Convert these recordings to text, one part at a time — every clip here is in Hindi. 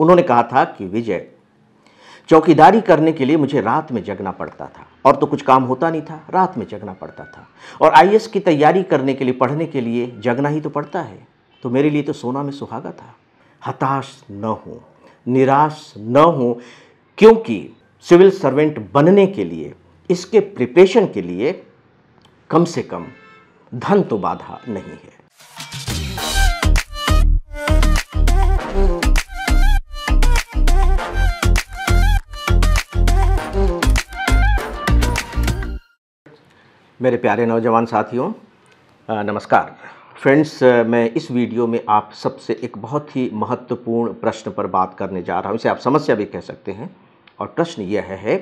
उन्होंने कहा था कि विजय, चौकीदारी करने के लिए मुझे रात में जगना पड़ता था और तो कुछ काम होता नहीं था, रात में जगना पड़ता था। और आईएएस की तैयारी करने के लिए, पढ़ने के लिए जगना ही तो पड़ता है, तो मेरे लिए तो सोना में सुहागा था। हताश न हो, निराश न हो, क्योंकि सिविल सर्वेंट बनने के लिए, इसके प्रिपरेशन के लिए कम से कम धन तो बाधा नहीं है। मेरे प्यारे नौजवान साथियों, नमस्कार फ्रेंड्स। मैं इस वीडियो में आप सबसे एक बहुत ही महत्वपूर्ण प्रश्न पर बात करने जा रहा हूं। इसे आप समस्या भी कह सकते हैं। और प्रश्न यह है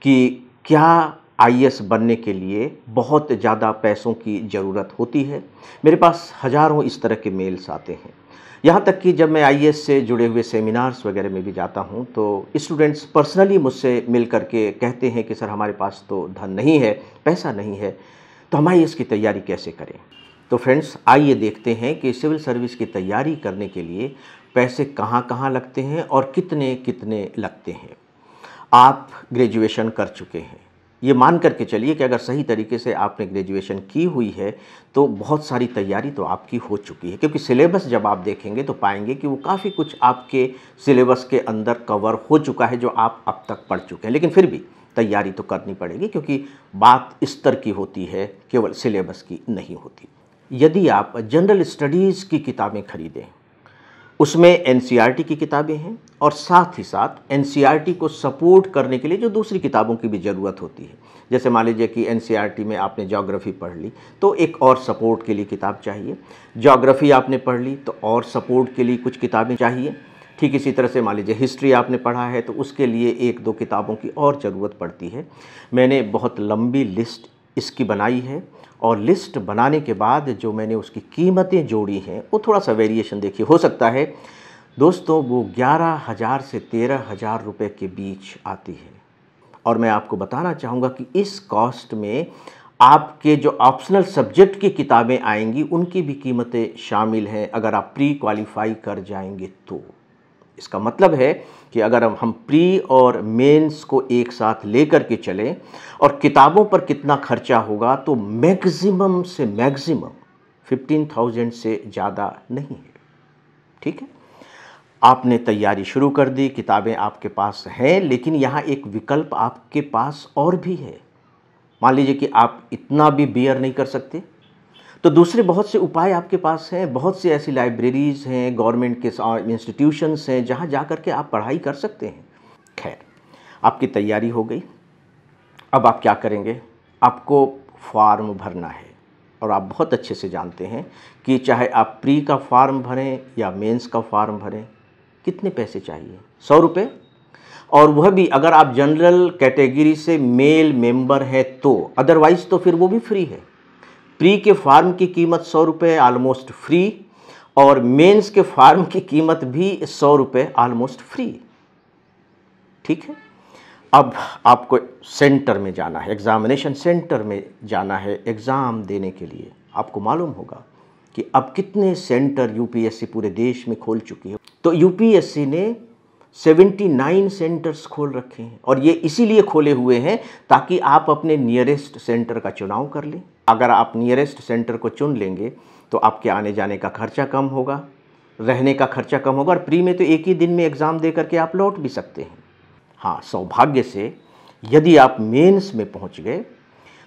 कि क्या आईएएस बनने के लिए बहुत ज़्यादा पैसों की ज़रूरत होती है? मेरे पास हज़ारों इस तरह के मेल्स आते हैं। यहाँ तक कि जब मैं आईएएस से जुड़े हुए सेमिनार्स वगैरह में भी जाता हूँ तो स्टूडेंट्स पर्सनली मुझसे मिल करके कहते हैं कि सर, हमारे पास तो धन नहीं है, पैसा नहीं है, तो हम आईएएस की तैयारी कैसे करें? तो फ्रेंड्स, आइए देखते हैं कि सिविल सर्विस की तैयारी करने के लिए पैसे कहाँ कहाँ लगते हैं और कितने कितने लगते हैं। आप ग्रेजुएशन कर चुके हैं, ये मान करके चलिए कि अगर सही तरीके से आपने ग्रेजुएशन की हुई है तो बहुत सारी तैयारी तो आपकी हो चुकी है, क्योंकि सिलेबस जब आप देखेंगे तो पाएंगे कि वो काफ़ी कुछ आपके सिलेबस के अंदर कवर हो चुका है जो आप अब तक पढ़ चुके हैं। लेकिन फिर भी तैयारी तो करनी पड़ेगी, क्योंकि बात स्तर की होती है, केवल सिलेबस की नहीं होती। यदि आप जनरल स्टडीज़ की किताबें खरीदें, उसमें एनसीईआरटी की किताबें हैं और साथ ही साथ एनसीईआरटी को सपोर्ट करने के लिए जो दूसरी किताबों की भी ज़रूरत होती है। जैसे मान लीजिए कि एनसीईआरटी में आपने ज्योग्राफी पढ़ ली तो एक और सपोर्ट के लिए किताब चाहिए, ज्योग्राफी आपने पढ़ ली तो और सपोर्ट के लिए कुछ किताबें चाहिए। ठीक इसी तरह से मान लीजिए हिस्ट्री आपने पढ़ा है तो उसके लिए एक दो किताबों की और ज़रूरत पड़ती है। मैंने बहुत लंबी लिस्ट इसकी बनाई है और लिस्ट बनाने के बाद जो मैंने उसकी कीमतें जोड़ी हैं वो थोड़ा सा वेरिएशन देखिए, हो सकता है दोस्तों वो 11,000 से 13,000 रुपये के बीच आती है। और मैं आपको बताना चाहूँगा कि इस कॉस्ट में आपके जो ऑप्शनल सब्जेक्ट की किताबें आएंगी उनकी भी कीमतें शामिल हैं, अगर आप प्री क्वालिफाई कर जाएंगे तो। इसका मतलब है कि अगर हम प्री और मेंस को एक साथ लेकर के चलें और किताबों पर कितना खर्चा होगा तो मैक्सिमम से मैक्सिमम 15,000 से ज़्यादा नहीं है। ठीक है, आपने तैयारी शुरू कर दी, किताबें आपके पास हैं, लेकिन यहाँ एक विकल्प आपके पास और भी है। मान लीजिए कि आप इतना भी बियर नहीं कर सकते तो दूसरे बहुत से उपाय आपके पास हैं। बहुत सी ऐसी लाइब्रेरीज़ हैं, गवर्नमेंट के इंस्टीट्यूशंस हैं जहाँ जा कर के आप पढ़ाई कर सकते हैं। खैर, आपकी तैयारी हो गई, अब आप क्या करेंगे? आपको फॉर्म भरना है। और आप बहुत अच्छे से जानते हैं कि चाहे आप प्री का फॉर्म भरें या मेंस का फॉर्म भरें, कितने पैसे चाहिए? 100 रुपये। और वह भी अगर आप जनरल कैटेगरी से मेल मेंबर हैं तो, अदरवाइज़ तो फिर वो भी फ्री है। प्री के फार्म की कीमत 100 रुपये ऑलमोस्ट फ्री, और मेंस के फार्म की कीमत भी 100 रुपये ऑलमोस्ट फ्री। ठीक है, अब आपको सेंटर में जाना है, एग्जामिनेशन सेंटर में जाना है एग्ज़ाम देने के लिए। आपको मालूम होगा कि अब कितने सेंटर यूपीएससी पूरे देश में खोल चुकी है। तो यूपीएससी ने 79 सेंटर्स खोल रखे हैं, और ये इसीलिए खोले हुए हैं ताकि आप अपने नियरेस्ट सेंटर का चुनाव कर लें। अगर आप नियरेस्ट सेंटर को चुन लेंगे तो आपके आने जाने का खर्चा कम होगा, रहने का खर्चा कम होगा, और प्री में तो एक ही दिन में एग्ज़ाम दे करके आप लौट भी सकते हैं। हाँ, सौभाग्य से यदि आप मेंस में पहुंच गए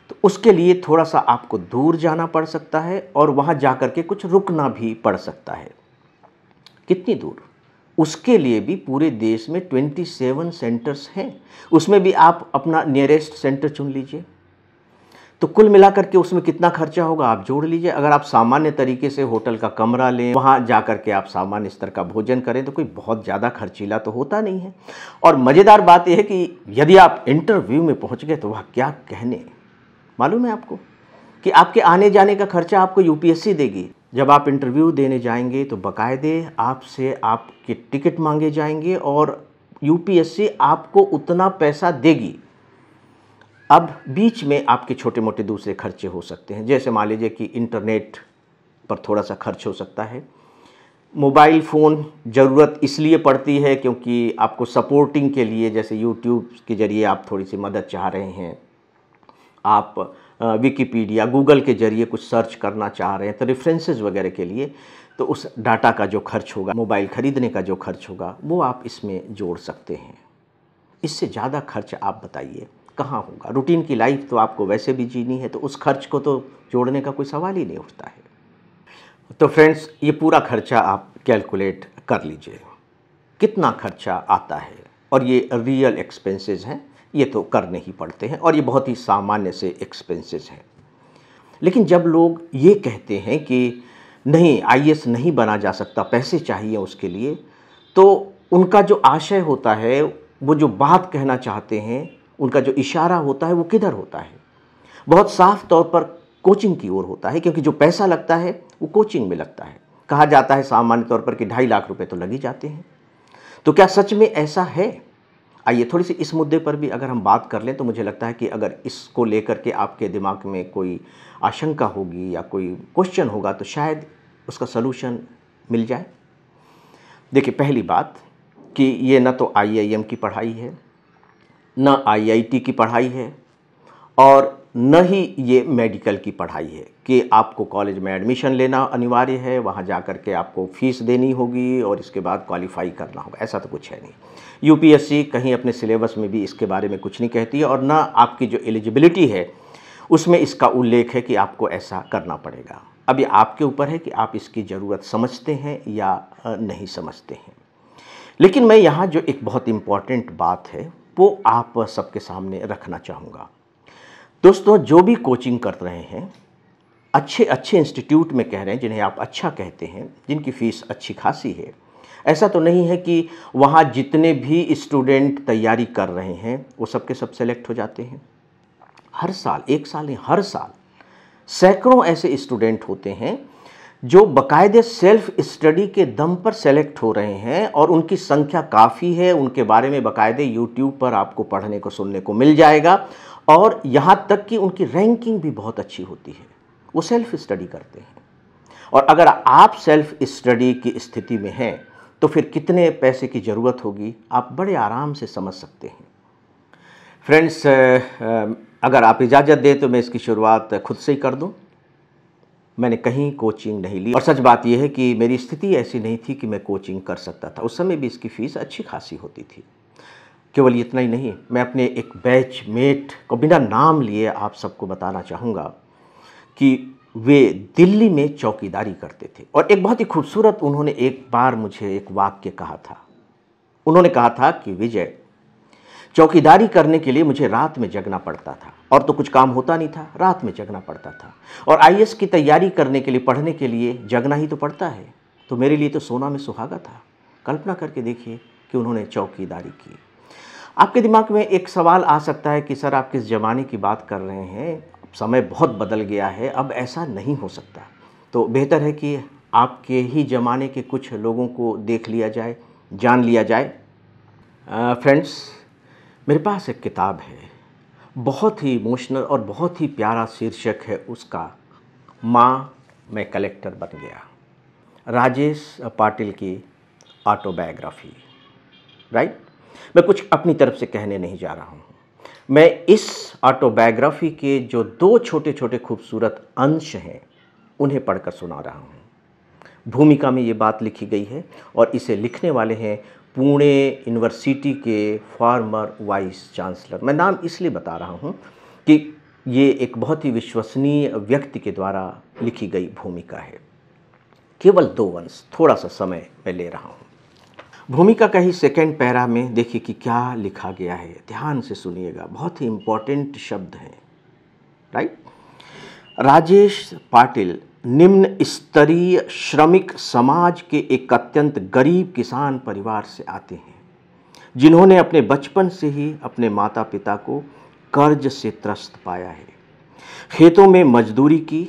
तो उसके लिए थोड़ा सा आपको दूर जाना पड़ सकता है और वहां जा कर के कुछ रुकना भी पड़ सकता है। कितनी दूर? उसके लिए भी पूरे देश में 27 सेंटर्स हैं, उसमें भी आप अपना नियरेस्ट सेंटर चुन लीजिए। तो कुल मिलाकर के उसमें कितना खर्चा होगा आप जोड़ लीजिए। अगर आप सामान्य तरीके से होटल का कमरा लें, वहाँ जा कर के आप सामान्य स्तर का भोजन करें तो कोई बहुत ज़्यादा खर्चीला तो होता नहीं है। और मज़ेदार बात यह है कि यदि आप इंटरव्यू में पहुँच गए तो वह क्या कहने, मालूम है आपको कि आपके आने जाने का खर्चा आपको यूपीएससी देगी। जब आप इंटरव्यू देने जाएंगे तो बाकायदे आपसे आपके टिकट मांगे जाएंगे और यूपीएससी आपको उतना पैसा देगी। अब बीच में आपके छोटे मोटे दूसरे खर्चे हो सकते हैं, जैसे मान लीजिए कि इंटरनेट पर थोड़ा सा खर्च हो सकता है, मोबाइल फ़ोन ज़रूरत इसलिए पड़ती है क्योंकि आपको सपोर्टिंग के लिए, जैसे यूट्यूब के ज़रिए आप थोड़ी सी मदद चाह रहे हैं, आप विकिपीडिया, गूगल के ज़रिए कुछ सर्च करना चाह रहे हैं, तो रेफरेंसेस वगैरह के लिए, तो उस डाटा का जो खर्च होगा, मोबाइल ख़रीदने का जो खर्च होगा, वो आप इसमें जोड़ सकते हैं। इससे ज़्यादा खर्च आप बताइए कहाँ होगा? रूटीन की लाइफ तो आपको वैसे भी जीनी है, तो उस खर्च को तो जोड़ने का कोई सवाल ही नहीं उठता है। तो फ्रेंड्स, ये पूरा खर्चा आप कैलकुलेट कर लीजिए, कितना खर्चा आता है, और ये रियल एक्सपेंसेस हैं, ये तो करने ही पड़ते हैं, और ये बहुत ही सामान्य से एक्सपेंसेस हैं। लेकिन जब लोग ये कहते हैं कि नहीं, आईएएस नहीं बना जा सकता, पैसे चाहिए उसके लिए, तो उनका जो आशय होता है, वो जो बात कहना चाहते हैं, उनका जो इशारा होता है, वो किधर होता है? बहुत साफ तौर पर कोचिंग की ओर होता है, क्योंकि जो पैसा लगता है वो कोचिंग में लगता है। कहा जाता है सामान्य तौर पर कि 2.5 लाख रुपए तो लग ही जाते हैं। तो क्या सच में ऐसा है? आइए थोड़ी सी इस मुद्दे पर भी अगर हम बात कर लें, तो मुझे लगता है कि अगर इसको लेकर के आपके दिमाग में कोई आशंका होगी या कोई क्वेश्चन होगा, तो शायद उसका सलूशन मिल जाए। देखिए, पहली बात कि ये न तो आईआईएम की पढ़ाई है, न आईआईटी की पढ़ाई है, और न ही ये मेडिकल की पढ़ाई है कि आपको कॉलेज में एडमिशन लेना अनिवार्य है, वहाँ जा कर के आपको फ़ीस देनी होगी और इसके बाद क्वालिफ़ाई करना होगा। ऐसा तो कुछ है नहीं। यूपीएससी कहीं अपने सिलेबस में भी इसके बारे में कुछ नहीं कहती है, और न आपकी जो एलिजिबिलिटी है उसमें इसका उल्लेख है कि आपको ऐसा करना पड़ेगा। अब ये आपके ऊपर है कि आप इसकी ज़रूरत समझते हैं या नहीं समझते हैं। लेकिन मैं यहाँ जो एक बहुत इम्पॉर्टेंट बात है वो आप सबके सामने रखना चाहूँगा। दोस्तों, जो भी कोचिंग कर रहे हैं, अच्छे अच्छे इंस्टीट्यूट में कह रहे हैं, जिन्हें आप अच्छा कहते हैं, जिनकी फ़ीस अच्छी खासी है, ऐसा तो नहीं है कि वहाँ जितने भी स्टूडेंट तैयारी कर रहे हैं वो सब के सब सेलेक्ट हो जाते हैं। हर साल, एक साल नहीं, हर साल सैकड़ों ऐसे स्टूडेंट होते हैं जो बाकायदे सेल्फ स्टडी के दम पर सेलेक्ट हो रहे हैं, और उनकी संख्या काफ़ी है। उनके बारे में बाकायदे यूट्यूब पर आपको पढ़ने को, सुनने को मिल जाएगा, और यहाँ तक कि उनकी रैंकिंग भी बहुत अच्छी होती है। वो सेल्फ स्टडी करते हैं, और अगर आप सेल्फ स्टडी की स्थिति में हैं तो फिर कितने पैसे की ज़रूरत होगी, आप बड़े आराम से समझ सकते हैं। फ्रेंड्स, अगर आप इजाज़त दें तो मैं इसकी शुरुआत खुद से ही कर दूं। मैंने कहीं कोचिंग नहीं ली, और सच बात यह है कि मेरी स्थिति ऐसी नहीं थी कि मैं कोचिंग कर सकता था। उस समय भी इसकी फ़ीस अच्छी खासी होती थी। केवल इतना ही नहीं, मैं अपने एक बैचमेट को बिना नाम लिए आप सबको बताना चाहूँगा कि वे दिल्ली में चौकीदारी करते थे, और एक बहुत ही खूबसूरत उन्होंने एक बार मुझे एक वाक्य कहा था। उन्होंने कहा था कि विजय, चौकीदारी करने के लिए मुझे रात में जगना पड़ता था, और तो कुछ काम होता नहीं था, रात में जगना पड़ता था, और आईएएस की तैयारी करने के लिए, पढ़ने के लिए जगना ही तो पड़ता है, तो मेरे लिए तो सोना में सुहागा था। कल्पना करके देखिए कि उन्होंने चौकीदारी की। आपके दिमाग में एक सवाल आ सकता है कि सर, आप किस ज़माने की बात कर रहे हैं? समय बहुत बदल गया है, अब ऐसा नहीं हो सकता। तो बेहतर है कि आपके ही ज़माने के कुछ लोगों को देख लिया जाए, जान लिया जाए। फ्रेंड्स, मेरे पास एक किताब है, बहुत ही इमोशनल और बहुत ही प्यारा शीर्षक है उसका, माँ मैं कलेक्टर बन गया। राजेश पाटिल की ऑटोबायोग्राफी, राइट। मैं कुछ अपनी तरफ से कहने नहीं जा रहा हूँ। मैं इस ऑटोबायोग्राफी के जो 2 छोटे छोटे खूबसूरत अंश हैं उन्हें पढ़कर सुना रहा हूँ। भूमिका में ये बात लिखी गई है, और इसे लिखने वाले हैं पुणे यूनिवर्सिटी के फॉर्मर वाइस चांसलर। मैं नाम इसलिए बता रहा हूँ कि ये एक बहुत ही विश्वसनीय व्यक्ति के द्वारा लिखी गई भूमिका है। केवल 2 अंश, थोड़ा सा समय मैं ले रहा हूँ। भूमिका का ही सेकेंड पैरा में देखिए कि क्या लिखा गया है, ध्यान से सुनिएगा, बहुत ही इम्पोर्टेंट शब्द हैं, राइट। राजेश पाटिल निम्न स्तरीय श्रमिक समाज के एक अत्यंत गरीब किसान परिवार से आते हैं, जिन्होंने अपने बचपन से ही अपने माता पिता को कर्ज से त्रस्त पाया है। खेतों में मजदूरी की,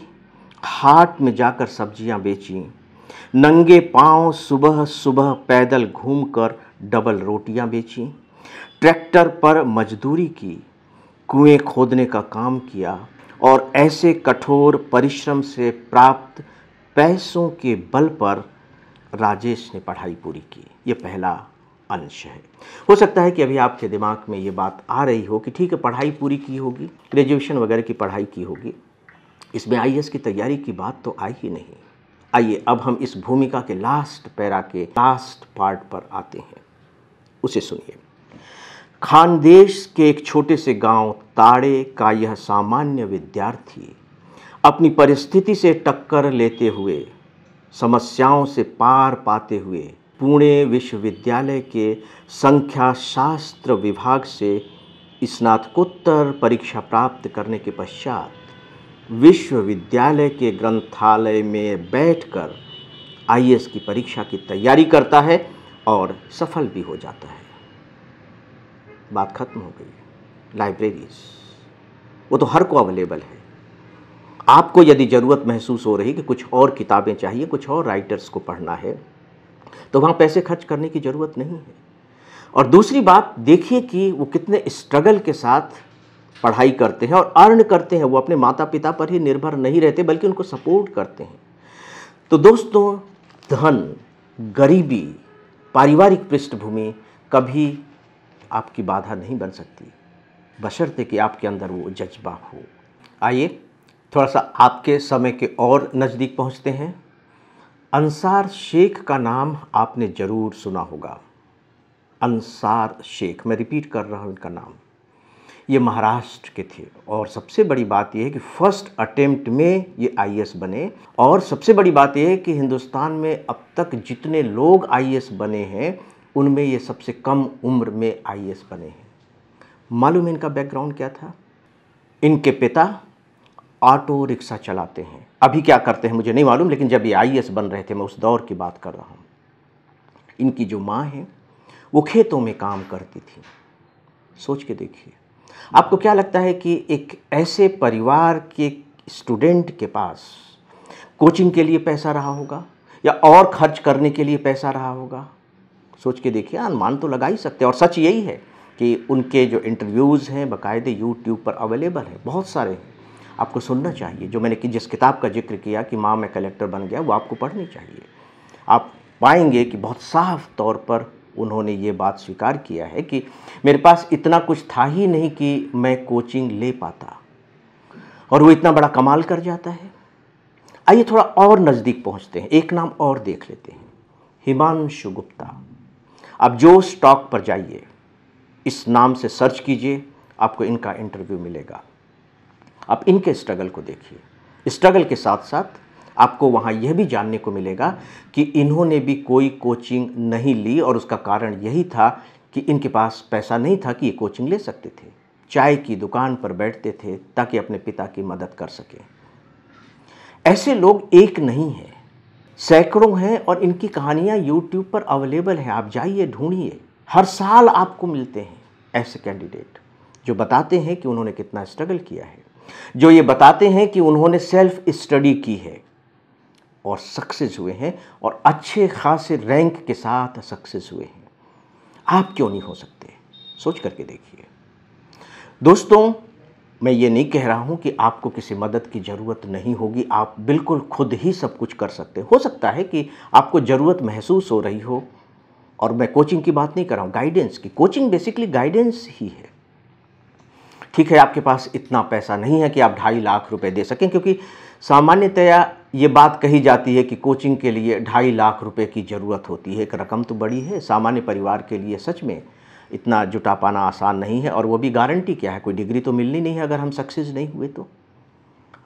हाट में जाकर सब्जियां बेची, नंगे पांव सुबह सुबह पैदल घूमकर डबल रोटियां बेची, ट्रैक्टर पर मजदूरी की, कुएं खोदने का काम किया, और ऐसे कठोर परिश्रम से प्राप्त पैसों के बल पर राजेश ने पढ़ाई पूरी की, ये पहला अंश है। हो सकता है कि अभी आपके दिमाग में ये बात आ रही हो कि ठीक है, पढ़ाई पूरी की होगी, ग्रेजुएशन वगैरह की पढ़ाई की होगी, इसमें आईएएस की तैयारी की बात तो आई ही नहीं। आइए अब हम इस भूमिका के लास्ट पैरा के लास्ट पार्ट पर आते हैं, उसे सुनिए। खानदेश के एक छोटे से गांव ताड़े का यह सामान्य विद्यार्थी अपनी परिस्थिति से टक्कर लेते हुए, समस्याओं से पार पाते हुए पुणे विश्वविद्यालय के संख्या शास्त्र विभाग से स्नातकोत्तर परीक्षा प्राप्त करने के पश्चात विश्वविद्यालय के ग्रंथालय में बैठकर आईएएस की परीक्षा की तैयारी करता है और सफल भी हो जाता है। बात खत्म हो गई। लाइब्रेरीज वो तो हर को अवेलेबल है। आपको यदि ज़रूरत महसूस हो रही कि कुछ और किताबें चाहिए, कुछ और राइटर्स को पढ़ना है, तो वहाँ पैसे खर्च करने की ज़रूरत नहीं है। और दूसरी बात देखिए कि वो कितने स्ट्रगल के साथ पढ़ाई करते हैं और अर्न करते हैं। वो अपने माता पिता पर ही निर्भर नहीं रहते बल्कि उनको सपोर्ट करते हैं। तो दोस्तों, धन, गरीबी, पारिवारिक पृष्ठभूमि कभी आपकी बाधा नहीं बन सकती, बशर्ते कि आपके अंदर वो जज्बा हो। आइए थोड़ा सा आपके समय के और नज़दीक पहुंचते हैं। अंसार शेख का नाम आपने ज़रूर सुना होगा। अंसार शेख, मैं रिपीट कर रहा हूँ इनका नाम। ये महाराष्ट्र के थे और सबसे बड़ी बात यह है कि फर्स्ट अटेम्प्ट में ये आईएएस बने। और सबसे बड़ी बात यह है कि हिंदुस्तान में अब तक जितने लोग आईएएस बने हैं उनमें ये सबसे कम उम्र में आईएएस बने हैं। मालूम है इनका बैकग्राउंड क्या था? इनके पिता ऑटो रिक्शा चलाते हैं। अभी क्या करते हैं मुझे नहीं मालूम, लेकिन जब ये आईएएस बन रहे थे, मैं उस दौर की बात कर रहा हूँ। इनकी जो माँ है वो खेतों में काम करती थी। सोच के देखिए, आपको क्या लगता है कि एक ऐसे परिवार के स्टूडेंट के पास कोचिंग के लिए पैसा रहा होगा या और खर्च करने के लिए पैसा रहा होगा? सोच के देखिए, अनुमान तो लगा ही सकते हैं। और सच यही है कि उनके जो इंटरव्यूज़ हैं बाकायदे यूट्यूब पर अवेलेबल हैं, बहुत सारे हैं, आपको सुनना चाहिए। जो मैंने जिस किताब का जिक्र किया कि माँ मैं कलेक्टर बन गया, वो आपको पढ़नी चाहिए। आप पाएंगे कि बहुत साफ तौर पर उन्होंने ये बात स्वीकार किया है कि मेरे पास इतना कुछ था ही नहीं कि मैं कोचिंग ले पाता, और वो इतना बड़ा कमाल कर जाता है। आइए थोड़ा और नज़दीक पहुंचते हैं, एक नाम और देख लेते हैं, हिमांशु गुप्ता। अब जो स्टॉक पर जाइए, इस नाम से सर्च कीजिए, आपको इनका इंटरव्यू मिलेगा। आप इनके स्ट्रगल को देखिए। स्ट्रगल के साथ साथ आपको वहाँ यह भी जानने को मिलेगा कि इन्होंने भी कोई कोचिंग नहीं ली, और उसका कारण यही था कि इनके पास पैसा नहीं था कि ये कोचिंग ले सकते थे। चाय की दुकान पर बैठते थे ताकि अपने पिता की मदद कर सकें। ऐसे लोग एक नहीं हैं, सैकड़ों हैं, और इनकी कहानियाँ यूट्यूब पर अवेलेबल हैं। आप जाइए, ढूंढिए, हर साल आपको मिलते हैं ऐसे कैंडिडेट जो बताते हैं कि उन्होंने कितना स्ट्रगल किया है, जो ये बताते हैं कि उन्होंने सेल्फ स्टडी की है और सक्सेस हुए हैं, और अच्छे खासे रैंक के साथ सक्सेस हुए हैं। आप क्यों नहीं हो सकते? सोच करके देखिए। दोस्तों, मैं ये नहीं कह रहा हूँ कि आपको किसी मदद की ज़रूरत नहीं होगी, आप बिल्कुल खुद ही सब कुछ कर सकते हो सकता है कि आपको ज़रूरत महसूस हो रही हो, और मैं कोचिंग की बात नहीं कर रहा हूँ, गाइडेंस की। कोचिंग बेसिकली गाइडेंस ही है। ठीक है, आपके पास इतना पैसा नहीं है कि आप 2.5 लाख रुपए दे सकें, क्योंकि सामान्यतया ये बात कही जाती है कि कोचिंग के लिए 2.5 लाख रुपए की ज़रूरत होती है। एक रकम तो बड़ी है, सामान्य परिवार के लिए सच में इतना जुटा पाना आसान नहीं है। और वो भी गारंटी क्या है, कोई डिग्री तो मिलनी नहीं है अगर हम सक्सेस नहीं हुए तो।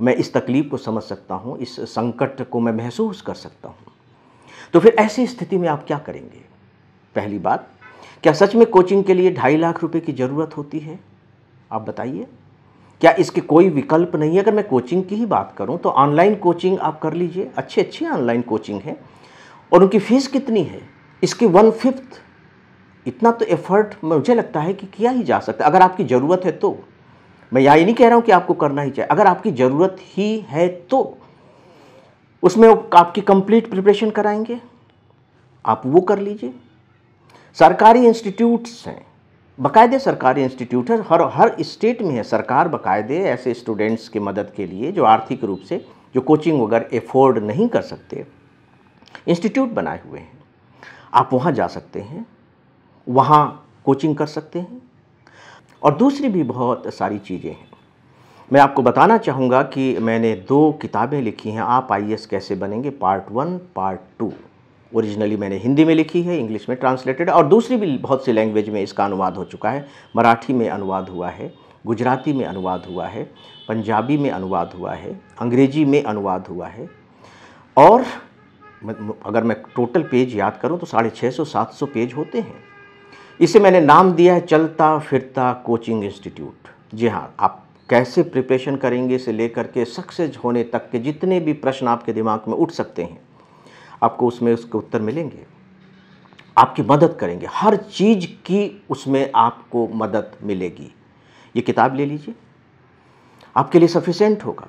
मैं इस तकलीफ़ को समझ सकता हूँ, इस संकट को मैं महसूस कर सकता हूँ। तो फिर ऐसी स्थिति में आप क्या करेंगे? पहली बात, क्या सच में कोचिंग के लिए 2.5 लाख रुपए की ज़रूरत होती है? आप बताइए, क्या इसके कोई विकल्प नहीं है? अगर मैं कोचिंग की ही बात करूं तो ऑनलाइन कोचिंग आप कर लीजिए, अच्छी ऑनलाइन कोचिंग है, और उनकी फ़ीस कितनी है? इसके 1/5 इतना तो एफर्ट मुझे लगता है कि किया ही जा सकता है, अगर आपकी ज़रूरत है तो। मैं यहाँ ये नहीं कह रहा हूँ कि आपको करना ही चाहिए, अगर आपकी ज़रूरत ही है तो उसमें आपकी कंप्लीट प्रिपरेशन कराएंगे, आप वो कर लीजिए। सरकारी इंस्टीट्यूट्स हैं, बाकायदे सरकारी इंस्टीट्यूट है, हर स्टेट में है। सरकार बाकायदे ऐसे स्टूडेंट्स की मदद के लिए जो आर्थिक रूप से जो कोचिंग वगैरह एफोर्ड नहीं कर सकते, इंस्टीट्यूट बनाए हुए हैं, आप वहाँ जा सकते हैं, वहाँ कोचिंग कर सकते हैं और दूसरी भी बहुत सारी चीज़ें हैं। मैं आपको बताना चाहूँगा कि मैंने 2 किताबें लिखी हैं, आप आईएएस कैसे बनेंगे, पार्ट 1, पार्ट 2। ओरिजिनली मैंने हिंदी में लिखी है, इंग्लिश में ट्रांसलेटेड है और दूसरी भी बहुत सी लैंग्वेज में इसका अनुवाद हो चुका है। मराठी में अनुवाद हुआ है, गुजराती में अनुवाद हुआ है, पंजाबी में अनुवाद हुआ है, अंग्रेजी में अनुवाद हुआ है और अगर मैं टोटल पेज याद करूं तो 650-700 पेज होते हैं। इसे मैंने नाम दिया है चलता फिरता कोचिंग इंस्टीट्यूट। जी हाँ, आप कैसे प्रिपरेशन करेंगे से लेकर के सक्सेस होने तक के जितने भी प्रश्न आपके दिमाग में उठ सकते हैं, आपको उसमें उसके उत्तर मिलेंगे, आपकी मदद करेंगे, हर चीज़ की उसमें आपको मदद मिलेगी। ये किताब ले लीजिए, आपके लिए सफिशिएंट होगा।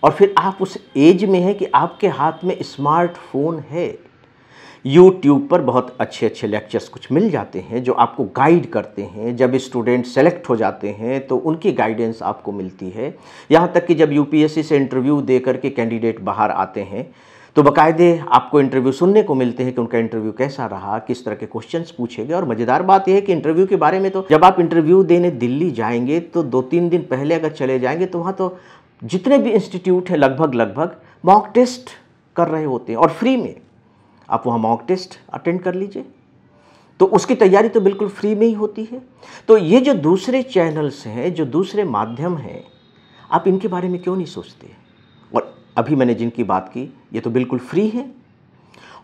और फिर आप उस एज में हैं कि आपके हाथ में स्मार्टफोन है, यूट्यूब पर बहुत अच्छे अच्छे लेक्चर्स कुछ मिल जाते हैं जो आपको गाइड करते हैं। जब स्टूडेंट सेलेक्ट हो जाते हैं तो उनकी गाइडेंस आपको मिलती है। यहाँ तक कि जब यूपीएससी से इंटरव्यू दे करके कैंडिडेट बाहर आते हैं तो बाकायदे आपको इंटरव्यू सुनने को मिलते हैं कि उनका इंटरव्यू कैसा रहा, किस तरह के क्वेश्चंस पूछे गए। और मज़ेदार बात यह है कि इंटरव्यू के बारे में तो जब आप इंटरव्यू देने दिल्ली जाएंगे तो 2-3 दिन पहले अगर चले जाएंगे तो वहाँ तो जितने भी इंस्टीट्यूट हैं लगभग मॉक टेस्ट कर रहे होते हैं और फ्री में। आप वहाँ मॉक टेस्ट अटेंड कर लीजिए, तो उसकी तैयारी तो बिल्कुल फ्री में ही होती है। तो ये जो दूसरे चैनल्स हैं, जो दूसरे माध्यम हैं, आप इनके बारे में क्यों नहीं सोचते? और अभी मैंने जिनकी बात की ये तो बिल्कुल फ्री है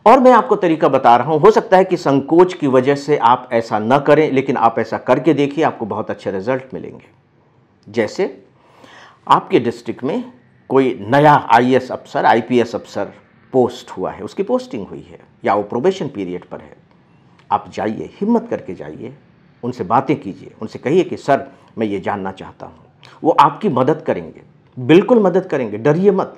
और मैं आपको तरीका बता रहा हूँ। हो सकता है कि संकोच की वजह से आप ऐसा न करें, लेकिन आप ऐसा करके देखिए, आपको बहुत अच्छे रिजल्ट मिलेंगे। जैसे आपके डिस्ट्रिक्ट में कोई नया आईएएस अफसर, आईपीएस अफसर पोस्ट हुआ है, उसकी पोस्टिंग हुई है या वो प्रोबेशन पीरियड पर है, आप जाइए, हिम्मत करके जाइए, उनसे बातें कीजिए, उनसे कहिए कि सर मैं ये जानना चाहता हूँ। वो आपकी मदद करेंगे, बिल्कुल मदद करेंगे, डरिए मत,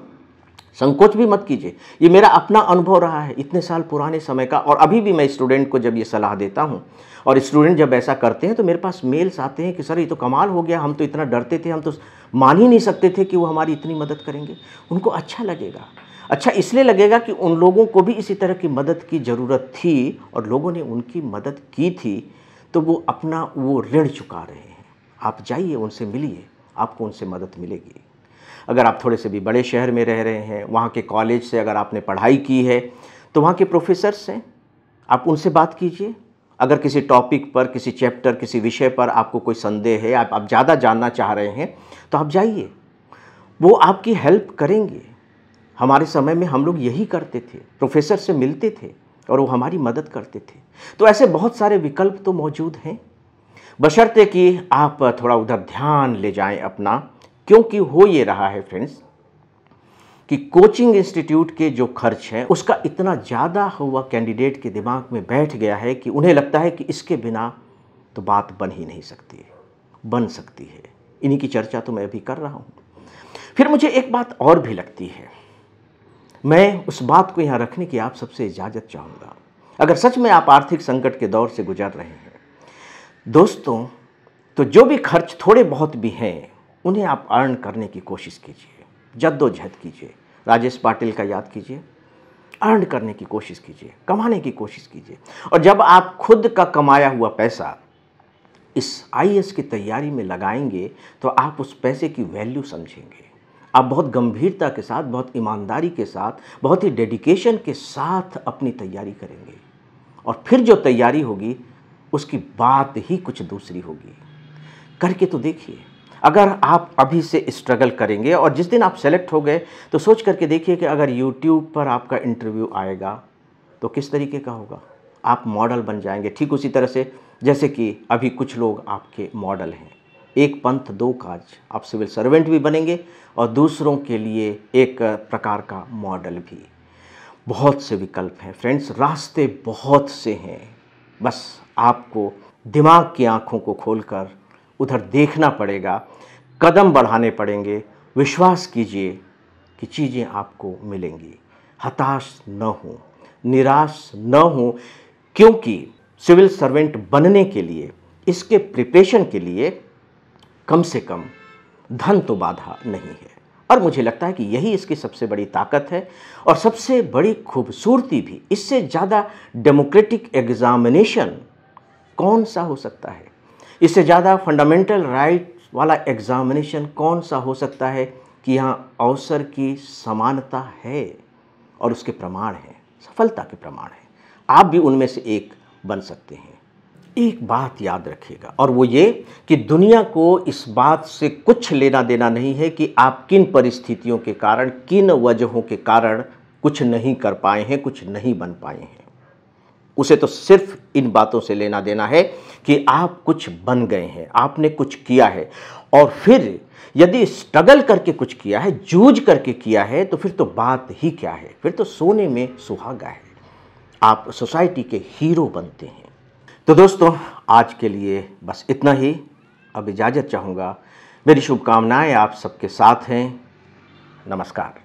संकोच भी मत कीजिए। ये मेरा अपना अनुभव रहा है इतने साल पुराने समय का। और अभी भी मैं स्टूडेंट को जब ये सलाह देता हूँ और स्टूडेंट जब ऐसा करते हैं तो मेरे पास मेल्स आते हैं कि सर ये तो कमाल हो गया, हम तो इतना डरते थे, हम तो मान ही नहीं सकते थे कि वो हमारी इतनी मदद करेंगे। उनको अच्छा लगेगा। अच्छा इसलिए लगेगा कि उन लोगों को भी इसी तरह की मदद की ज़रूरत थी और लोगों ने उनकी मदद की थी, तो वो अपना वो ऋण चुका रहे हैं। आप जाइए, उनसे मिलिए, आपको उनसे मदद मिलेगी। अगर आप थोड़े से भी बड़े शहर में रह रहे हैं, वहाँ के कॉलेज से अगर आपने पढ़ाई की है तो वहाँ के प्रोफेसर्स हैं, आप उनसे बात कीजिए। अगर किसी टॉपिक पर, किसी चैप्टर, किसी विषय पर आपको कोई संदेह है, आप ज़्यादा जानना चाह रहे हैं, तो आप जाइए, वो आपकी हेल्प करेंगे। हमारे समय में हम लोग यही करते थे, प्रोफेसर से मिलते थे और वो हमारी मदद करते थे। तो ऐसे बहुत सारे विकल्प तो मौजूद हैं, बशर्ते कि आप थोड़ा उधर ध्यान ले जाएं अपना। क्योंकि हो ये रहा है फ्रेंड्स कि कोचिंग इंस्टीट्यूट के जो खर्च हैं उसका इतना ज़्यादा हुआ कैंडिडेट के दिमाग में बैठ गया है कि उन्हें लगता है कि इसके बिना तो बात बन ही नहीं सकती है, बन सकती है। इन्हीं की चर्चा तो मैं अभी कर रहा हूँ। फिर मुझे एक बात और भी लगती है, मैं उस बात को यहाँ रखने की आप सबसे इजाज़त चाहूँगा। अगर सच में आप आर्थिक संकट के दौर से गुजर रहे हैं दोस्तों, तो जो भी खर्च थोड़े बहुत भी हैं उन्हें आप अर्न करने की कोशिश कीजिए, जद्दोजहद कीजिए। राजेश पाटिल का याद कीजिए, अर्न करने की कोशिश कीजिए, कमाने की कोशिश कीजिए। और जब आप खुद का कमाया हुआ पैसा इस आईएएस की तैयारी में लगाएंगे तो आप उस पैसे की वैल्यू समझेंगे। आप बहुत गंभीरता के साथ, बहुत ईमानदारी के साथ, बहुत ही डेडिकेशन के साथ अपनी तैयारी करेंगे और फिर जो तैयारी होगी उसकी बात ही कुछ दूसरी होगी। करके तो देखिए। अगर आप अभी से स्ट्रगल करेंगे और जिस दिन आप सेलेक्ट हो गए तो सोच करके देखिए कि अगर यूट्यूब पर आपका इंटरव्यू आएगा तो किस तरीके का होगा। आप मॉडल बन जाएंगे, ठीक उसी तरह से जैसे कि अभी कुछ लोग आपके मॉडल हैं। एक पंथ दो काज, आप सिविल सर्वेंट भी बनेंगे और दूसरों के लिए एक प्रकार का मॉडल भी। बहुत से विकल्प हैं फ्रेंड्स, रास्ते बहुत से हैं, बस आपको दिमाग की आँखों को खोलकर उधर देखना पड़ेगा, कदम बढ़ाने पड़ेंगे। विश्वास कीजिए कि चीज़ें आपको मिलेंगी। हताश न हो, निराश न हो, क्योंकि सिविल सर्वेंट बनने के लिए, इसके प्रिपरेशन के लिए कम से कम धन तो बाधा नहीं है। और मुझे लगता है कि यही इसकी सबसे बड़ी ताकत है और सबसे बड़ी खूबसूरती भी। इससे ज़्यादा डेमोक्रेटिक एग्जामिनेशन कौन सा हो सकता है, इससे ज़्यादा फंडामेंटल राइट वाला एग्जामिनेशन कौन सा हो सकता है कि यहाँ अवसर की समानता है और उसके प्रमाण हैं, सफलता के प्रमाण हैं। आप भी उनमें से एक बन सकते हैं। एक बात याद रखिएगा और वो ये कि दुनिया को इस बात से कुछ लेना देना नहीं है कि आप किन परिस्थितियों के कारण, किन वजहों के कारण कुछ नहीं कर पाए हैं, कुछ नहीं बन पाए हैं। उसे तो सिर्फ इन बातों से लेना देना है कि आप कुछ बन गए हैं, आपने कुछ किया है। और फिर यदि स्ट्रगल करके कुछ किया है, जूझ करके किया है, तो फिर तो बात ही क्या है, फिर तो सोने में सुहागा है। आप सोसाइटी के हीरो बनते हैं। तो दोस्तों, आज के लिए बस इतना ही। अब इजाज़त चाहूँगा। मेरी शुभकामनाएं आप सबके साथ हैं। नमस्कार।